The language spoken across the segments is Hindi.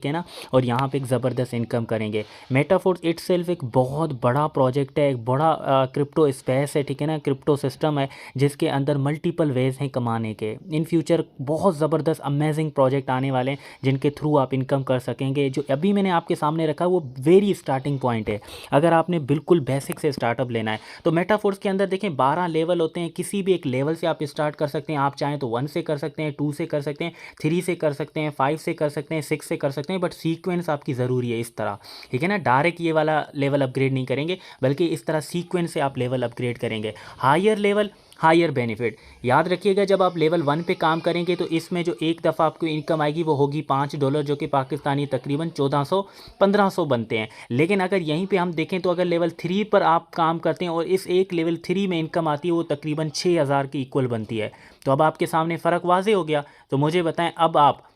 है ना, और यहाँ पे एक ज़बरदस्त इनकम करेंगे। मेटाफोर्स इटसेल्फ एक बहुत बड़ा प्रोजेक्ट है, एक बड़ा क्रिप्टो स्पेस है, ठीक है ना, क्रिप्टो सिस्टम है जिसके अंदर मल्टीपल वेज हैं कमाने के। इन फ्यूचर बहुत ज़बरदस्त अमेजिंग प्रोजेक्ट आने वाले हैं जिनके थ्रू आप इनकम कर सकेंगे। जो अभी मैंने आपके सामने रखा वो वेरी स्टार्टिंग पॉइंट है। अगर आपने बिल्कुल बेसिक से स्टार्टअप लेना है तो मेटाफोर्स के अंदर देखें 12 लेवल होते हैं। किसी भी एक लेवल से आप स्टार्ट कर सकते हैं। आप चाहें तो 1 से कर सकते हैं, 2 से कर सकते हैं, 3 से कर सकते हैं, 5 से कर सकते हैं, 6 से कर सकते हैं, बट सीक्वेंस आपकी ज़रूरी है इस तरह, ठीक है ना। डायरेक्ट ये वाला लेवल अपग्रेड नहीं करेंगे बल्कि इस तरह सीक्वेंस से आप लेवल अपग्रेड करेंगे। Higher level higher benefit. याद रखिएगा जब आप लेवल 1 पे काम करेंगे तो इसमें जो एक दफ़ा आपको इनकम आएगी वो होगी $5, जो कि पाकिस्तानी तकरीबन 1400-1500 बनते हैं। लेकिन अगर यहीं पे हम देखें तो अगर लेवल 3 पर आप काम करते हैं और इस एक लेवल 3 में इनकम आती है वो तकरीबन 6000 की इक्वल बनती है। तो अब आपके सामने फ़र्क वाज़े हो गया। तो मुझे बताएं, अब आप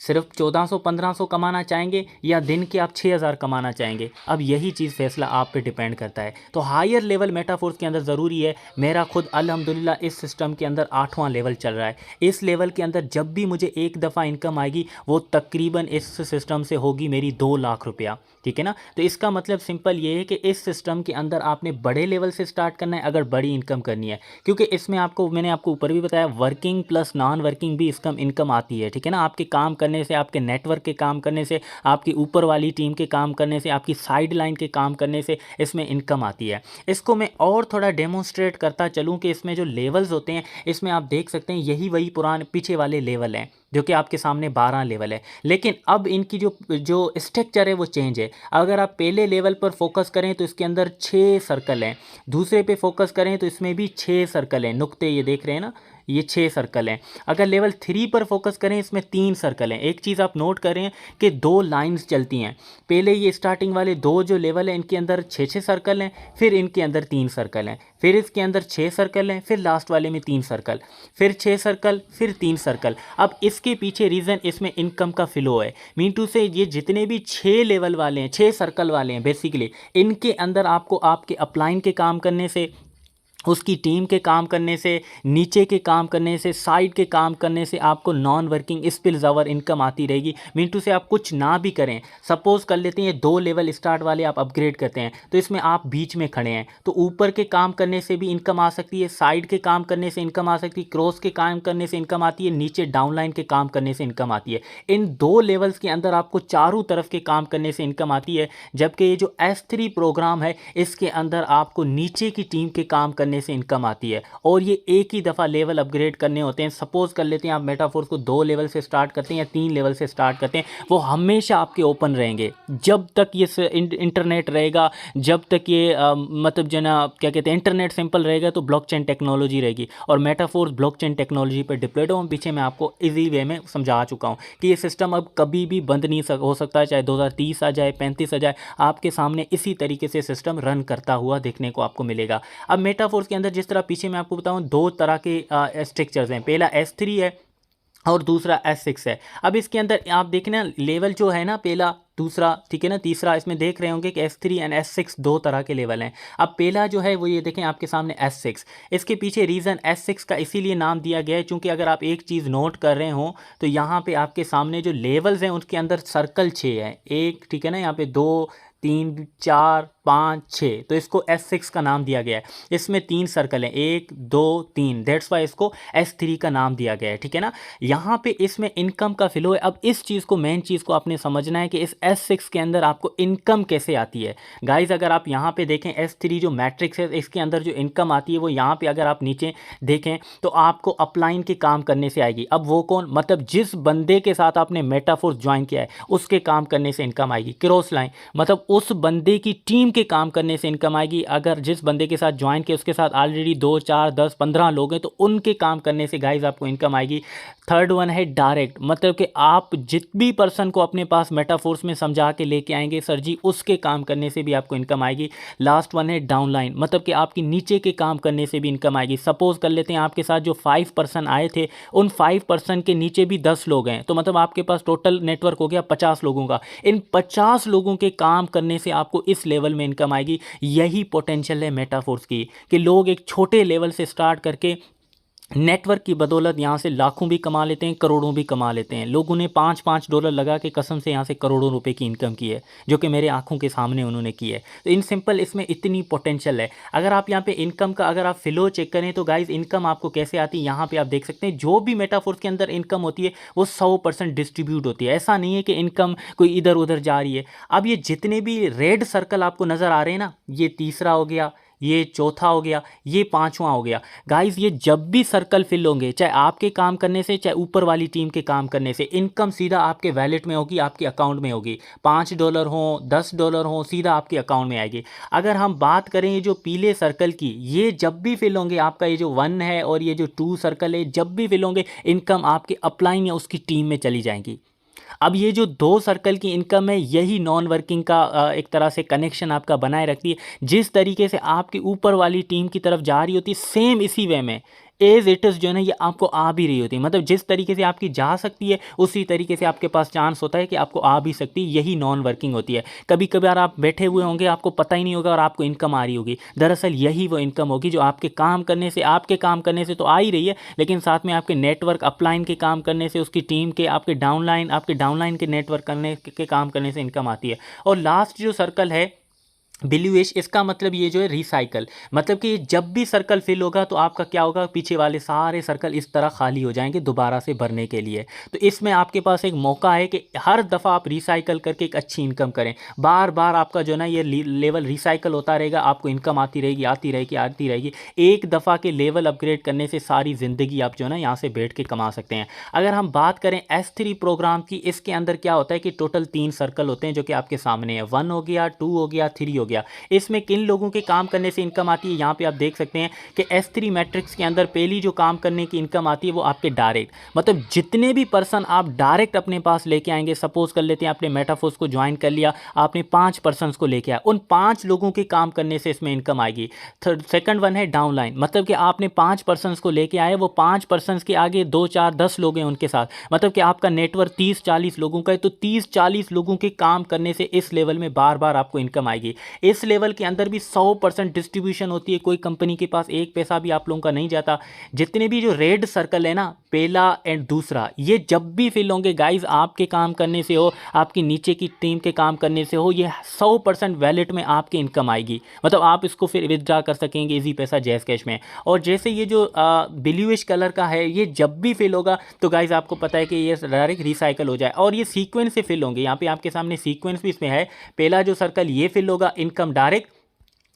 सिर्फ 1400-1500 कमाना चाहेंगे या दिन के आप 6000 कमाना चाहेंगे? अब यही चीज़ फैसला आप पे डिपेंड करता है। तो हायर लेवल मेटाफोर्स के अंदर ज़रूरी है। मेरा खुद अल्हम्दुलिल्लाह इस सिस्टम के अंदर 8वां लेवल चल रहा है। इस लेवल के अंदर जब भी मुझे एक दफ़ा इनकम आएगी वो तकरीबन इस सिस्टम से होगी मेरी 2 लाख रुपया, ठीक है ना। तो इसका मतलब सिंपल ये है कि इस सिस्टम के अंदर आपने बड़े लेवल से स्टार्ट करना है अगर बड़ी इनकम करनी है, क्योंकि इसमें आपको मैंने आपको ऊपर भी बताया वर्किंग प्लस नॉन वर्किंग भी इसका इनकम आती है, ठीक है ना। आपके काम करने से, आपके नेटवर्क के काम करने से, आपकी ऊपर वाली टीम के काम करने से, आपकी साइड लाइन के काम करने से इसमें इनकम आती है। इसको मैं और थोड़ा डेमोन्स्ट्रेट करता चलूँ कि इसमें जो लेवल्स होते हैं इसमें आप देख सकते हैं यही वही पुराने पीछे वाले लेवल हैं जो कि आपके सामने 12 लेवल है। लेकिन अब इनकी जो जो स्ट्रक्चर है वो चेंज है। अगर आप पहले लेवल पर फोकस करें तो इसके अंदर 6 सर्कल हैं, दूसरे पे फोकस करें तो इसमें भी 6 सर्कल हैं, नुक्ते ये देख रहे हैं ना, ये 6 सर्कल हैं। अगर लेवल 3 पर फोकस करें इसमें 3 सर्कल हैं। एक चीज़ आप नोट करें कि 2 लाइंस चलती हैं। पहले ये स्टार्टिंग वाले 2 जो लेवल हैं इनके अंदर 6-6 सर्कल हैं, फिर इनके अंदर 3 सर्कल हैं, फिर इसके अंदर 6 सर्कल हैं, फिर लास्ट वाले में 3 सर्कल, फिर 6 सर्कल, फिर 3 सर्कल। अब इसके पीछे रीज़न इसमें इनकम का फ्लो है। मीन टू से ये जितने भी 6 लेवल वाले हैं, 6 सर्कल वाले हैं बेसिकली, इनके अंदर आपको आपके अपलाइन के काम करने से, उसकी टीम के काम करने से, नीचे के काम करने से, साइड के काम करने से आपको non working spills over income आती रहेगी। मिनटू से आप कुछ ना भी करें, सपोज़ कर लेते हैं 2 लेवल स्टार्ट वाले आप अपग्रेड करते हैं तो इसमें आप बीच में खड़े हैं तो ऊपर के काम करने से भी इनकम आ सकती है, साइड के काम करने से इनकम आ सकती है, क्रॉस के काम करने से इनकम आती है, नीचे डाउनलाइन के काम करने से इनकम आती है। इन 2 लेवल्स के अंदर आपको चारों तरफ के काम करने से इनकम आती है। जबकि ये जो S3 प्रोग्राम है इसके अंदर आपको नीचे की टीम के काम करने से इनकम आती है और ये एक ही दफ़ा लेवल अपग्रेड करने होते हैं। सपोज कर लेते हैं आप मेटाफोर्स को 2 लेवल से स्टार्ट करते हैं या 3 लेवल से स्टार्ट करते हैं, वो हमेशा आपके ओपन रहेंगे जब तक ये इंटरनेट रहेगा, जब तक ये मतलब जो ना क्या कहते हैं इंटरनेट सिंपल रहेगा तो ब्लॉकचेन टेक्नोलॉजी रहेगी और मेटाफोर्स ब्लॉकचेन टेक्नोलॉजी पर डिप्लॉयड हो। पीछे मैं आपको इजी वे में समझा चुका हूँ कि ये सिस्टम अब कभी भी बंद नहीं हो सकता, चाहे 2030 आ जाए, 35 आ जाए, आपके सामने इसी तरीके से सिस्टम रन करता हुआ देखने को आपको मिलेगा। अब मेटाफोर्स के अंदर जिस तरह पीछे मैं आपको बताऊं 2 तरह के स्ट्रक्चर्स हैं, पहला S3 है और दूसरा S6 है। अब इसके अंदर आप देखना लेवल जो है ना, पहला दूसरा, ठीक है ना, तीसरा, इसमें देख रहे होंगे कि S3 एंड S6 2 तरह के लेवल हैं। अब पहला जो है वो ये देखें आपके सामने S6। इसके पीछे रीज़न S6 का इसीलिए नाम दिया गया है क्योंकि अगर आप एक चीज़ नोट कर रहे हो तो यहाँ पे आपके सामने जो लेवल्स हैं उनके अंदर सर्कल 6 है, एक, ठीक है ना, यहाँ पे 2 3 4 5 6, तो इसको S6 का नाम दिया गया है। इसमें 3 सर्कल हैं, 1 2 3, दैट्स वाई इसको S3 का नाम दिया गया है, ठीक है ना। यहाँ पे इसमें इनकम का फ्लो है। अब इस चीज़ को, मेन चीज़ को आपने समझना है कि इस S6 के अंदर आपको इनकम कैसे आती है। गाइज अगर आप यहाँ पे देखें S3 जो मैट्रिक्स है इसके अंदर जो इनकम आती है वो यहाँ पे अगर आप नीचे देखें तो आपको अपलाइन के काम करने से आएगी। अब वो कौन, मतलब जिस बंदे के साथ आपने मेटाफोर्स ज्वाइन किया है उसके काम करने से इनकम आएगी। क्रॉस लाइन मतलब उस बंदे की टीम के काम करने से इनकम आएगी। अगर जिस बंदे के साथ ज्वाइन किया उसके साथ ऑलरेडी 2 4 10 15 लोग हैं तो उनके काम करने से गाइज आपको इनकम आएगी। थर्ड वन है डायरेक्ट, मतलब कि आप जित भी पर्सन को अपने पास मेटाफोर्स में समझा के लेके आएंगे सर जी, उसके काम करने से भी आपको इनकम आएगी। लास्ट वन है डाउनलाइन, मतलब कि आपकी नीचे के काम करने से भी इनकम आएगी। सपोज कर लेते हैं आपके साथ जो 5 पर्सन आए थे उन 5 पर्सन के नीचे भी 10 लोग हैं, तो मतलब आपके पास टोटल नेटवर्क हो गया 50 लोगों का। इन 50 लोगों के काम करने से आपको इस लेवल में इनकम आएगी। यही पोटेंशियल है मेटाफोर्स की कि लोग एक छोटे लेवल से स्टार्ट करके नेटवर्क की बदौलत यहाँ से लाखों भी कमा लेते हैं, करोड़ों भी कमा लेते हैं। लोगों ने $5-5 लगा के कसम से यहाँ से करोड़ों रुपए की इनकम की है, जो कि मेरे आंखों के सामने उन्होंने की है। तो इन सिंपल इसमें इतनी पोटेंशियल है। अगर आप यहाँ पे इनकम का अगर आप फ्लो चेक करें तो गाइज इनकम आपको कैसे आती है, यहाँ पे आप देख सकते हैं जो भी मेटाफोर्स के अंदर इनकम होती है वो 100% डिस्ट्रीब्यूट होती है। ऐसा नहीं है कि इनकम कोई इधर उधर जा रही है। अब ये जितने भी रेड सर्कल आपको नज़र आ रहे हैं ना, ये तीसरा हो गया, ये चौथा हो गया, ये पांचवा हो गया। गाइस ये जब भी सर्कल फिल होंगे, चाहे आपके काम करने से चाहे ऊपर वाली टीम के काम करने से, इनकम सीधा आपके वैलेट में होगी, आपके अकाउंट में होगी। $5 हो, $10 हो, सीधा आपके अकाउंट में आएगी। अगर हम बात करें ये जो पीले सर्कल की, ये जब भी फिल होंगे, आपका ये जो 1 है और ये जो 2 सर्कल है, जब भी फिल होंगे इनकम आपके अपलाइन या उसकी टीम में चली जाएंगी। अब ये जो 2 सर्कल की इनकम है, यही नॉन वर्किंग का एक तरह से कनेक्शन आपका बनाए रखती है। जिस तरीके से आपकी ऊपर वाली टीम की तरफ जा रही होती है, सेम इसी वे में एज इट इज़ जो है ना, ये आपको आ भी रही होती है। मतलब जिस तरीके से आपकी जा सकती है, उसी तरीके से आपके पास चांस होता है कि आपको आ भी सकती है। यही नॉन वर्किंग होती है। कभी कभार आप बैठे हुए होंगे, आपको पता ही नहीं होगा और आपको इनकम आ रही होगी। दरअसल यही वो इनकम होगी जो आपके काम करने से तो आ ही रही है, लेकिन साथ में आपके नेटवर्क अपलाइन के काम करने से, उसकी टीम के, आपके डाउनलाइन के नेटवर्क करने के काम करने से इनकम आती है। और लास्ट जो सर्कल है ब्लूइश, इसका मतलब ये जो है रिसाइकल, मतलब कि जब भी सर्कल फिल होगा तो आपका क्या होगा, पीछे वाले सारे सर्कल इस तरह खाली हो जाएंगे दोबारा से भरने के लिए। तो इसमें आपके पास एक मौका है कि हर दफ़ा आप रिसाइकल करके एक अच्छी इनकम करें। बार बार आपका जो है ना ये लेवल रिसाइकल होता रहेगा, आपको इनकम आती रहेगी आती रहेगी आती रहेगी। एक दफ़ा के लेवल अपग्रेड करने से सारी ज़िंदगी आप जो है ना यहाँ से बैठ के कमा सकते हैं। अगर हम बात करें S3 प्रोग्राम की, इसके अंदर क्या होता है कि टोटल 3 सर्कल होते हैं जो कि आपके सामने है। 1 हो गया, 2 हो गया, 3 हो गया। इसमें किन लोगों के काम करने से इनकम आती है, यहाँ पे आप देख सकते हैं कि S3 मैट्रिक्स के अंदर पहली जो काम करने की इनकम आती है वो आपके डायरेक्ट, मतलब जितने भी पर्सन आप डायरेक्ट अपने पास लेके आएंगे। सपोज कर लेते हैं आपने मेटाफोर्स को ज्वाइन कर लिया, आपने 5 पर्सन को लेके आया, उन 5 लोगों के काम करने से इसमें इनकम आएगी। सेकंड वन है डाउनलाइन, मतलब कि आपने 5 पर्सन को लेके आए, वो 5 पर्सन के आगे 2 4 10 लोग हैं उनके साथ, मतलब कि आपका नेटवर्क 30-40 लोगों का है। तो 30-40 लोगों के काम करने से इस लेवल में बार बार आपको इनकम आएगी। इस लेवल के अंदर भी 100% डिस्ट्रीब्यूशन होती है, कोई कंपनी के पास एक पैसा भी आप लोगों का नहीं जाता। जितने भी जो रेड सर्कल है ना, पहला एंड दूसरा, ये जब भी फिल होंगे गाइज, आपके काम करने से हो, आपकी नीचे की टीम के काम करने से हो, ये 100% वैलेट में आपकी इनकम आएगी। मतलब आप इसको फिर विदड्रा कर सकेंगे इजी पैसा जैज़ कैश में। और जैसे ये जो ब्लूइश कलर का है, ये जब भी फिल होगा तो गाइज आपको पता है कि ये डायरेक्ट रिसाइकल हो जाए, और ये सीक्वेंस से फिल होंगे। यहाँ पे आपके सामने सीक्वेंस भी इसमें है। पहला जो सर्कल ये फिल होगा, इनकम डायरेक्ट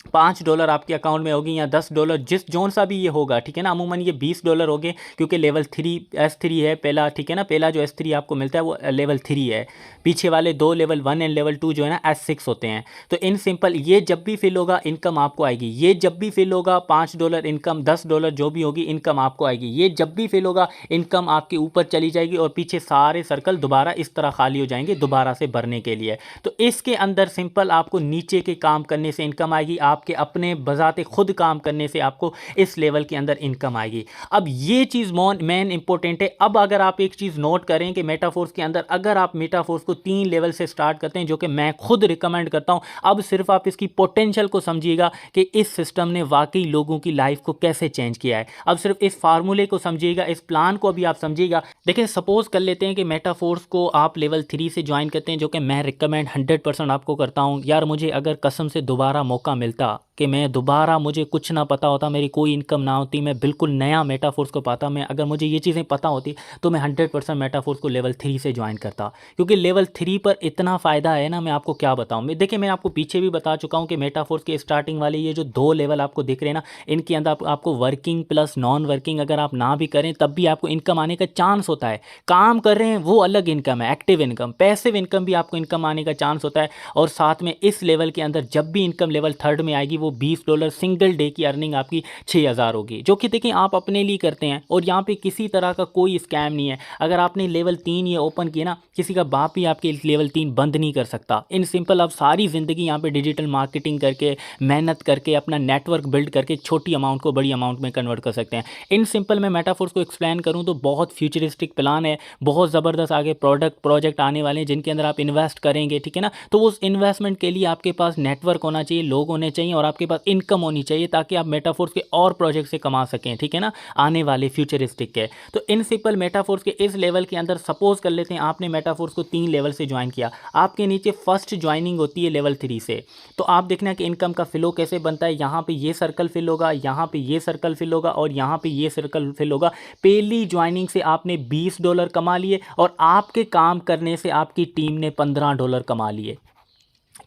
$5 आपके अकाउंट में होगी या $10, जिस जोन सा भी ये होगा, ठीक है ना। अमूमन ये $20 हो गए, क्योंकि लेवल 3 S3 है पहला, ठीक है ना। पहला जो S3 आपको मिलता है वो लेवल 3 है, पीछे वाले 2 लेवल 1 एंड लेवल 2 जो है ना S6 होते हैं। तो इन सिंपल ये जब भी फिल होगा इनकम आपको आएगी। ये जब भी फिल होगा $5 इनकम, $10 जो भी होगी इनकम आपको आएगी। ये जब भी फिल होगा इनकम आपके ऊपर चली जाएगी और पीछे सारे सर्कल दोबारा इस तरह खाली हो जाएंगे दोबारा से भरने के लिए। तो इसके अंदर सिंपल आपको नीचे के काम करने से इनकम आएगी, आपके अपने बजाते खुद काम करने से आपको इस लेवल के अंदर इनकम आएगी। अब ये चीज़ मेन इंपॉर्टेंट है। अब अगर आप एक चीज़ नोट करें कि मेटाफोर्स के अंदर अगर आप मेटाफोर्स को 3 लेवल से स्टार्ट करते हैं, जो कि मैं खुद रिकमेंड करता हूं, अब सिर्फ आप इसकी पोटेंशियल को समझिएगा कि इस सिस्टम ने वाकई लोगों की लाइफ को कैसे चेंज किया है। अब सिर्फ इस फार्मूले को समझिएगा, इस प्लान को अभी आप समझिएगा। देखिए सपोज कर लेते हैं कि मेटाफोर्स को आप लेवल 3 से ज्वाइन करते हैं, जो कि मैं रिकमेंड 100% आपको करता हूं। यार मुझे अगर कसम से दोबारा मौका मिलता कि मैं दोबारा, मुझे कुछ ना पता होता, मेरी कोई इनकम ना होती, मैं बिल्कुल नया मेटाफोर्स को पाता, मैं अगर मुझे ये चीज़ें पता होती तो मैं 100% मेटाफोर्स को लेवल 3 से ज्वाइन करता। क्योंकि लेवल 3 पर इतना फ़ायदा है ना, मैं आपको क्या बताऊँ। देखिए मैं आपको पीछे भी बता चुका हूँ कि मेटाफोर्स के स्टार्टिंग वाले ये जो 2 लेवल आपको दिख रहे हैं ना, इनके अंदर आपको वर्किंग प्लस नॉन वर्किंग अगर आप ना भी करें तब भी आपको इनकम आने का चांस होता है। काम कर रहे हैं वो अलग इनकम है, एक्टिव इनकम, पैसिव इनकम भी आपको इनकम आने का चांस होता है। और साथ में इस लेवल के अंदर जब भी इनकम लेवल 3 में आएगी, वो $20 सिंगल डे की अर्निंग आपकी 6000 होगी, जो कि देखिए आप अपने लिए करते हैं और यहाँ पे किसी तरह का कोई स्कैम नहीं है। अगर आपने लेवल 3 ये ओपन किया ना, किसी का बाप भी आपके लेवल 3 बंद नहीं कर सकता। इन सिंपल आप सारी ज़िंदगी यहाँ पे डिजिटल मार्केटिंग करके, मेहनत करके, अपना नेटवर्क बिल्ड करके छोटी अमाउंट को बड़ी अमाउंट में कन्वर्ट कर सकते हैं। इन सिंपल मैं मेटाफोर्स को एक्सप्लेन करूँ तो बहुत फ्यूचरिस्टिक प्लान है, बहुत ज़बरदस्त आगे प्रोजेक्ट आने वाले हैं जिनके अंदर आप इन्वेस्ट करेंगे, ठीक है ना। तो उस इन्वेस्टमेंट के लिए आपके पास नेटवर्क होना चाहिए, लोग होने चाहिए, और आपके पास इनकम होनी चाहिए ताकि आप मेटाफोर्स के और प्रोजेक्ट से कमा सकें, ठीक है ना, आने वाले फ्यूचरिस्टिक के। तो इन सिंपल मेटाफोर्स के इस लेवल के अंदर सपोज कर लेते हैं आपने मेटाफोर्स को 3 लेवल से ज्वाइन किया, आपके नीचे फर्स्ट ज्वाइनिंग होती है लेवल 3 से। तो आप देखना कि इनकम का फ्लो कैसे बनता है, यहाँ पे ये सर्कल फिल होगा, यहाँ पे ये सर्कल फिल होगा और यहाँ पे ये सर्कल फिल होगा। पहली ज्वाइनिंग से आपने $20 कमा लिए और आपके काम करने से आपकी टीम ने $15 कमा लिए।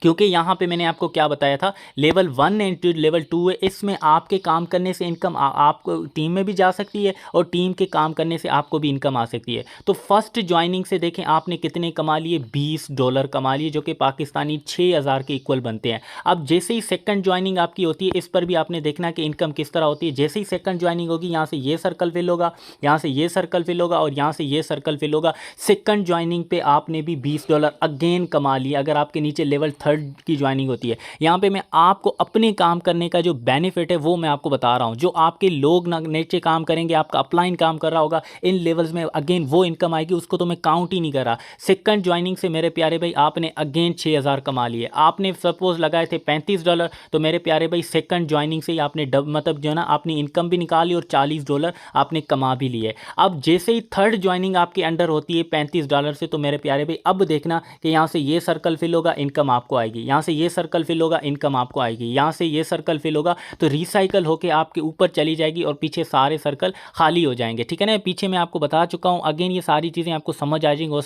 क्योंकि यहाँ पे मैंने आपको क्या बताया था, लेवल 1 एंड लेवल 2 है, इसमें आपके काम करने से इनकम आपको टीम में भी जा सकती है और टीम के काम करने से आपको भी इनकम आ सकती है। तो फर्स्ट ज्वाइनिंग से देखें आपने कितने कमा लिए, $20 कमा लिए, जो कि पाकिस्तानी 6,000 के इक्वल बनते हैं। अब जैसे ही सेकंड ज्वाइनिंग आपकी होती है, इस पर भी आपने देखना कि इनकम किस तरह होती है। जैसे ही सेकंड ज्वाइनिंग होगी, यहाँ से ये सर्कल फिल होगा, यहाँ से ये सर्कल फिल होगा और यहाँ से ये सर्कल फिल होगा। सेकंड ज्वाइनिंग पे आपने भी $20 अगेन कमा लिया। अगर आपके नीचे लेवल 3 की ज्वाइनिंग होती है, यहाँ पे मैं आपको अपने काम करने का जो बेनिफिट है वो मैं आपको बता रहा हूँ। जो आपके लोग नीचे काम करेंगे, आपका अपलाइन काम कर रहा होगा, इन लेवल्स में अगेन वो इनकम आएगी, उसको तो मैं काउंट ही नहीं कर रहा। सेकंड ज्वाइनिंग से मेरे प्यारे भाई आपने अगेन 6,000 कमा लिए। आपने सपोज लगाए थे $35, तो मेरे प्यारे भाई सेकंड ज्वाइनिंग से ही आपने मतलब जो है ना अपनी इनकम भी निकाली और $40 आपने कमा भी लिए। अब जैसे ही थर्ड ज्वाइनिंग आपके अंडर होती है $35 से, तो मेरे प्यारे भाई अब देखना कि यहाँ से ये सर्कल फिल होगा, इनकम आपको आएगी, यहाँ से ये सर्कल फिल होगा, इनकम आपको आएगी, यहाँ से ये सर्कल फिल होगा, तो रिसाइकल होके आपके ऊपर चली जाएगी और पीछे सारे सर्कल खाली हो जाएंगे, ठीक है ना। पीछे मैं आपको बता चुका हूँ, अगेन ये सारी चीज़ें आपको समझ आ जाएंगी, हो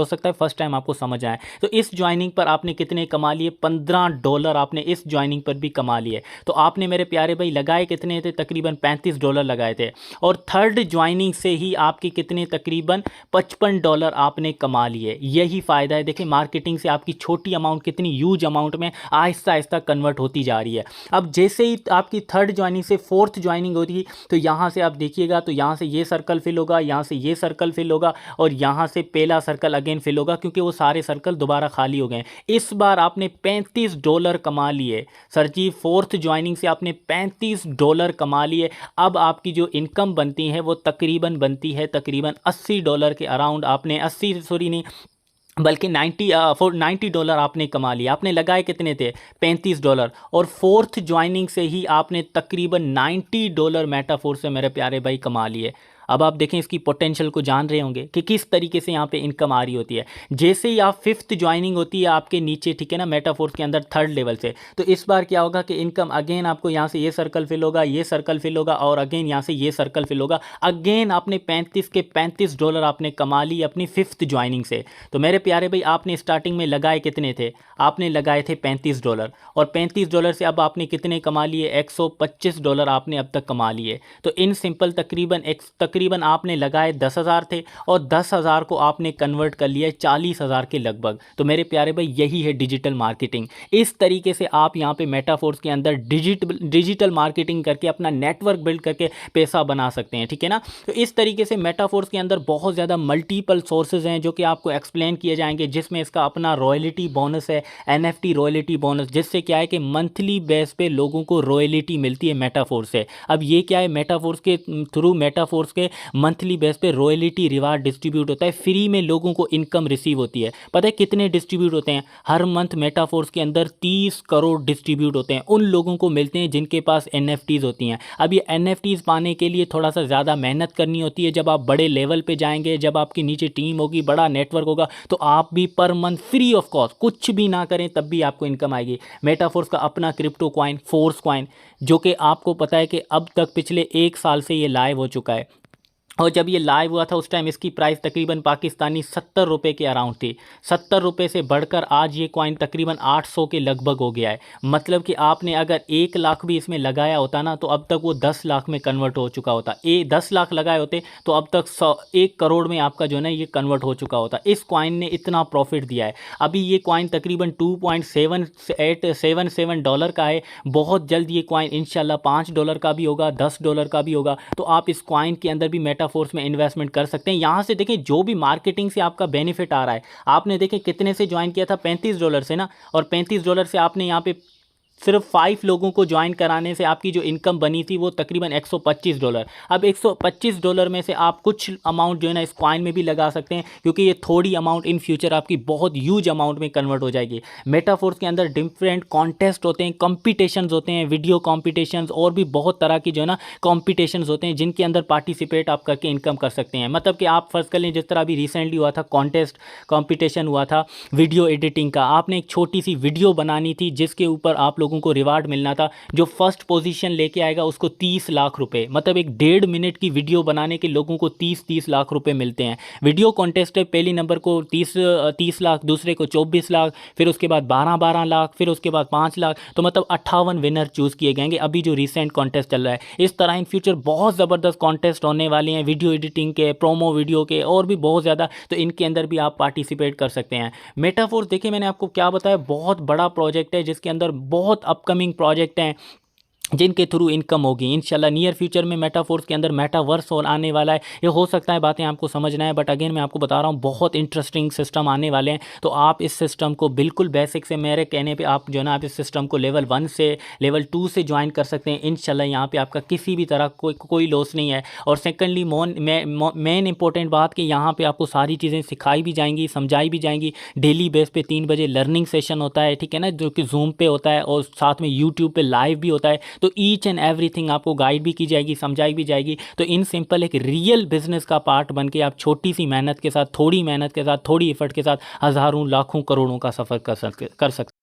सकता है फर्स्ट टाइम आपको समझ आए। तो इस ज्वाइनिंग पर आपने कितने कमा लिए, $15 आपने इस ज्वाइनिंग पर भी कमा लिए। तो आपने मेरे प्यारे भाई लगाए कितने थे, तकरीबन $35 लगाए थे। और थर्ड ज्वाइनिंग से ही आपके कितने, तकरीबन $55 आपने कमा लिए। यही फ़ायदा है, देखिए मार्केटिंग से आपकी छोटी अमाउंट कितनी ह्यूज अमाउंट में आहिस्ता आहिस्ता कन्वर्ट होती जा रही है। अब जैसे ही आपकी थर्ड ज्वाइनिंग से फोर्थ ज्वाइनिंग होती है, तो यहाँ से आप देखिएगा, तो यहाँ से ये सर्कल फिल होगा, यहाँ से ये सर्कल फिल होगा और यहाँ से पहला सर्कल अगेन फिल होगा, क्योंकि वो सारे सर्कल दोबारा खाली हो गए। इस बार आपने $35 कमा लिए सर जी, फोर्थ ज्वाइनिंग से आपने $35 कमा लिए। अब आपकी जो इनकम बनती है वो तकरीबन बनती है तकरीबन $80 के अराउंड। आपने 80 सॉरी नहीं बल्कि 90 आपने कमा लिया। आपने लगाए कितने थे, $35, और फोर्थ ज्वाइनिंग से ही आपने तकरीबन $90 मेटाफोर से मेरे प्यारे भाई कमा लिए। अब आप देखें इसकी पोटेंशियल को जान रहे होंगे कि किस तरीके से यहाँ पे इनकम आ रही होती है। जैसे ही आप फिफ्थ ज्वाइनिंग होती है आपके नीचे, ठीक है ना, मेटाफोर्स के अंदर थर्ड लेवल से, तो इस बार क्या होगा कि इनकम अगेन आपको यहाँ से ये सर्कल फिल होगा, ये सर्कल फिल होगा और अगेन यहाँ से ये सर्कल फिल होगा। अगेन आपने 35 के $35 आपने कमा ली अपनी फिफ्थ ज्वाइनिंग से। तो मेरे प्यारे भाई आपने स्टार्टिंग में लगाए कितने थे, आपने लगाए थे $35 और $35 से अब आपने कितने कमा लिए, $125 आपने अब तक कमा लिए। तो इन सिंपल तकरीबन आपने लगाए 10,000 थे और 10,000 को आपने कन्वर्ट कर लिया 40,000 के लगभग। तो मेरे प्यारे भाई यही है डिजिटल मार्केटिंग। इस तरीके से आप यहाँ पे मेटाफोर्स के अंदर डिजिटल मार्केटिंग करके अपना नेटवर्क बिल्ड करके पैसा बना सकते हैं, ठीक है ना। तो इस तरीके से मेटाफोर्स के अंदर बहुत ज़्यादा मल्टीपल सोर्सेज हैं जो कि आपको एक्सप्लेन किए जाएंगे, जिसमें इसका अपना रॉयल्टी बोनस है, NFT रॉयल्टी बोनस, जिससे क्या है कि मंथली बेस पे लोगों को रॉयल्टी मिलती है मेटाफोर्स से। अब ये क्या है, मेटाफोर्स के थ्रू मेटाफोर्स के मंथली बेस पे रॉयल्टी रिवार्ड डिस्ट्रीब्यूट होता है, फ्री में लोगों को इनकम रिसीव होती है। पता है कितने डिस्ट्रीब्यूट होते हैं, हर मंथ मेटाफोर्स के अंदर 30 करोड़ डिस्ट्रीब्यूट होते हैं, उन लोगों को मिलते हैं जिनके पास NFTs होती हैं। अब ये NFTs पाने के लिए थोड़ा सा ज़्यादा मेहनत करनी होती है। जब आप बड़े लेवल पे जाएंगे, जब आपके नीचे टीम होगी, बड़ा नेटवर्क होगा, तो आप भी per month free of cost कुछ भी ना करें तब भी आपको इनकम आएगी। मेटाफोर्स का अपना क्रिप्टो कॉइन फोर्स कॉइन, जो कि आपको पता है कि अब तक पिछले 1 साल से ये लाइव हो चुका है, और जब ये लाइव हुआ था उस टाइम इसकी प्राइस तकरीबन पाकिस्तानी 70 रुपये के अराउंड थी। 70 रुपये से बढ़कर आज ये कॉइन तकरीबन 800 के लगभग हो गया है। मतलब कि आपने अगर 1 लाख भी इसमें लगाया होता ना, तो अब तक वो 10 लाख में कन्वर्ट हो चुका होता। 10 लाख लगाए होते तो अब तक 1 करोड़ में आपका जो है ना ये कन्वर्ट हो चुका होता। इस कॉइन ने इतना प्रॉफिट दिया है। अभी ये कॉइन तकरीबन $2.77 का है। बहुत जल्द ये कॉइन इंशाल्लाह $5 का भी होगा, $10 का भी होगा। तो आप इस कॉइन के अंदर भी मेटाफोर्स में इन्वेस्टमेंट कर सकते हैं। यहाँ से देखें जो भी मार्केटिंग से आपका बेनिफिट आ रहा है, आपने देखें कितने से ज्वाइन किया था, $35 से ना, और $35 से आपने यहाँ पे सिर्फ 5 लोगों को ज्वाइन कराने से आपकी जो इनकम बनी थी वो तकरीबन $125। अब $125 में से आप कुछ अमाउंट जो है ना इस कॉइन में भी लगा सकते हैं, क्योंकि ये थोड़ी अमाउंट इन फ्यूचर आपकी बहुत ह्यूज अमाउंट में कन्वर्ट हो जाएगी। मेटाफोर्स के अंदर डिफरेंट कॉन्टेस्ट होते हैं, कॉम्पिटिशन्स होते हैं, वीडियो कॉम्पिटिशन्स और भी बहुत तरह की जो है ना कॉम्पिटिशन्स होते हैं, जिनके अंदर पार्टिसिपेट आप करके इनकम कर सकते हैं। मतलब कि आप फर्ज कर लें, जिस तरह अभी रिसेंटली हुआ था कॉन्टेस्ट कॉम्पिटिशन हुआ था वीडियो एडिटिंग का, आपने एक छोटी सी वीडियो बनानी थी जिसके ऊपर आप लोगों को रिवार्ड मिलना था। जो फर्स्ट पोजीशन लेके आएगा उसको 30 लाख रुपए, मतलब एक 1.5 मिनट की वीडियो बनाने के लोगों को 30-30 लाख रुपए मिलते हैं। वीडियो कॉन्टेस्ट है, पहली नंबर को 30 लाख, दूसरे को 24 लाख, फिर उसके बाद 12 लाख, फिर उसके बाद 5 लाख, तो मतलब 58 विनर चूज़ किए गएंगे अभी जो रिसेंट कॉन्टेस्ट चल रहा है। इस तरह इन फ्यूचर बहुत ज़बरदस्त कॉन्टेस्ट होने वाले हैं, वीडियो एडिटिंग के, प्रोमो वीडियो के और भी बहुत ज़्यादा, तो इनके अंदर भी आप पार्टिसिपेट कर सकते हैं। मेटाफोर्स देखिए मैंने आपको क्या बताया, बहुत बड़ा प्रोजेक्ट है जिसके अंदर बहुत अपकमिंग प्रोजेक्ट हैं जिनके थ्रू इनकम होगी इंशाल्लाह। नियर फ्यूचर में मेटाफोर्स के अंदर मेटावर्स और आने वाला है। ये हो सकता है बातें आपको समझना है, बट अगेन मैं आपको बता रहा हूँ बहुत इंटरेस्टिंग सिस्टम आने वाले हैं। तो आप इस सिस्टम को बिल्कुल बेसिक से, मेरे कहने पे आप जो है ना आप इस सिस्टम को लेवल 1 से लेवल 2 से ज्वाइन कर सकते हैं इंशाल्लाह। यहाँ पे आपका किसी भी तरह कोई लॉस नहीं है। और सेकेंडली मेन इंपॉर्टेंट बात कि यहाँ पर आपको सारी चीज़ें सिखाई भी जाएंगी, समझाई भी जाएंगी। डेली बेस पे 3 बजे लर्निंग सेशन होता है, ठीक है ना, जो कि जूम पे होता है और साथ में यूट्यूब पे लाइव भी होता है। तो ईच एंड एवरीथिंग आपको गाइड भी की जाएगी, समझाई भी जाएगी। तो इन सिंपल एक रियल बिजनेस का पार्ट बन के आप छोटी सी मेहनत के साथ, थोड़ी मेहनत के साथ, थोड़ी एफर्ट के साथ हज़ारों लाखों करोड़ों का सफ़र कर सकते